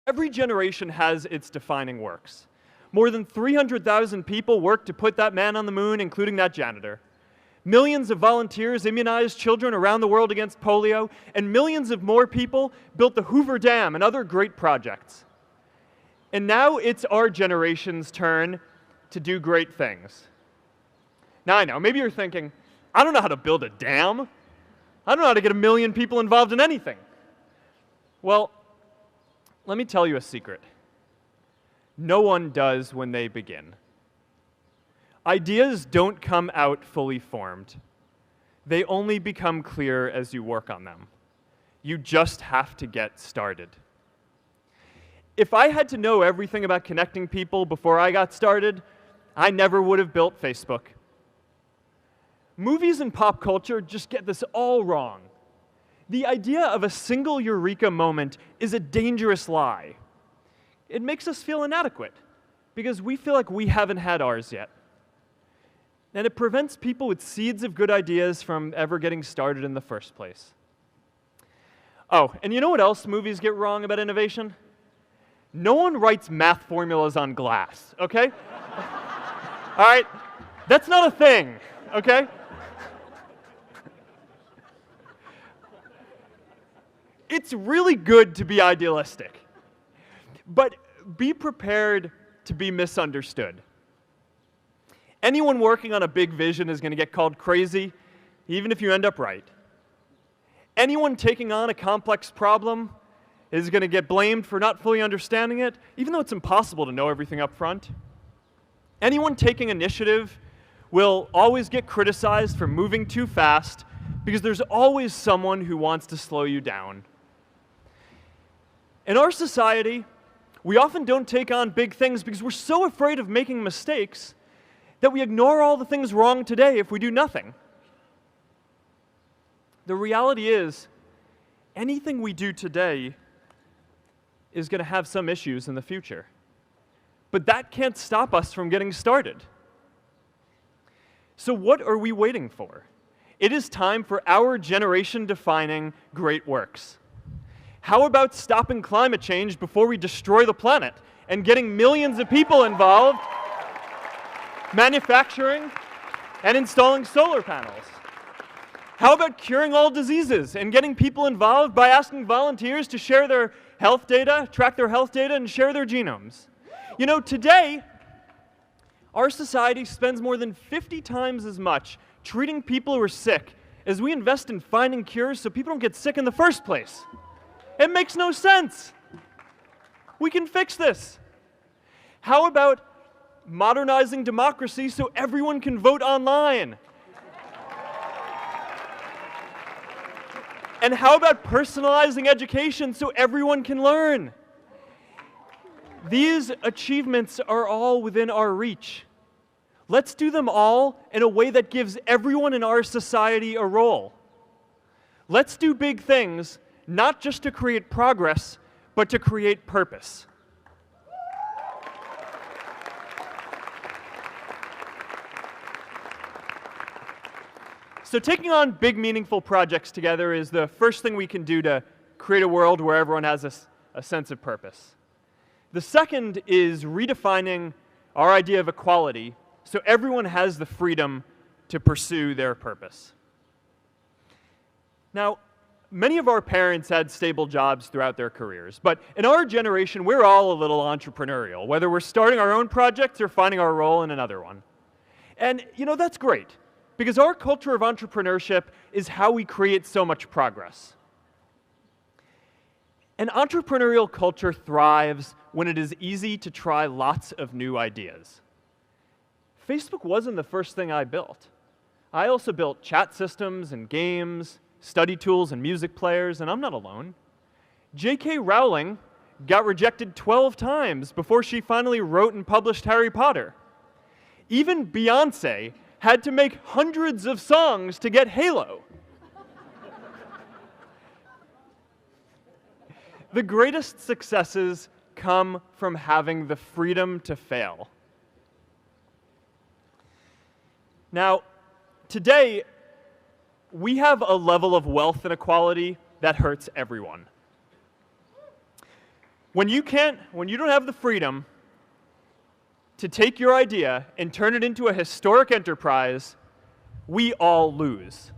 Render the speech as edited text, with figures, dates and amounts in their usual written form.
Every generation has its defining works. More than 300,000 people worked to put that man on the moon, including that janitor. Millions of volunteers immunized children around the world against polio, and millions of more people built the Hoover Dam and other great projects. And now it's our generation's turn to do great things. Now I know, maybe you're thinking, I don't know how to build a dam. I don't know how to get 1 million people involved in anything. Well, let me tell you a secret. No one does when they begin. Ideas don't come out fully formed. They only become clear as you work on them. You just have to get started. If I had to know everything about connecting people before I got started, I never would have built Facebook. Movies and pop culture just get this all wrong. The idea of a single eureka moment is a dangerous lie. It makes us feel inadequate because we feel like we haven't had ours yet. And it prevents people with seeds of good ideas from ever getting started in the first place. Oh, and you know what else movies get wrong about innovation? No one writes math formulas on glass, okay? All right? That's not a thing, okay? It's really good to be idealistic, but be prepared to be misunderstood. Anyone working on a big vision is going to get called crazy, even if you end up right. Anyone taking on a complex problem is going to get blamed for not fully understanding it, even though it's impossible to know everything up front. Anyone taking initiative will always get criticized for moving too fast because there's always someone who wants to slow you down. In our society, we often don't take on big things because we're so afraid of making mistakes that we ignore all the things wrong today if we do nothing. The reality is, anything we do today is going to have some issues in the future. But that can't stop us from getting started. So what are we waiting for? It is time for our generation-defining great works. How about stopping climate change before we destroy the planet and getting millions of people involved, manufacturing and installing solar panels? How about curing all diseases and getting people involved by asking volunteers to share their health data, track their health data, and share their genomes? You know, today, our society spends more than 50 times as much treating people who are sick as we invest in finding cures so people don't get sick in the first place. It makes no sense. We can fix this. How about modernizing democracy so everyone can vote online? And how about personalizing education so everyone can learn? These achievements are all within our reach. Let's do them all in a way that gives everyone in our society a role. Let's do big things, not just to create progress, but to create purpose. So taking on big, meaningful projects together is the first thing we can do to create a world where everyone has a sense of purpose. The second is redefining our idea of equality so everyone has the freedom to pursue their purpose. Now, many of our parents had stable jobs throughout their careers, but in our generation, we're all a little entrepreneurial, whether we're starting our own projects or finding our role in another one. And, you know, that's great, because our culture of entrepreneurship is how we create so much progress. An entrepreneurial culture thrives when it is easy to try lots of new ideas. Facebook wasn't the first thing I built. I also built chat systems and games, study tools and music players, and I'm not alone. J.K. Rowling got rejected 12 times before she finally wrote and published Harry Potter. Even Beyoncé had to make hundreds of songs to get Halo. The greatest successes come from having the freedom to fail. Now, today, we have a level of wealth inequality that hurts everyone. When you don't have the freedom to take your idea and turn it into a historic enterprise, we all lose.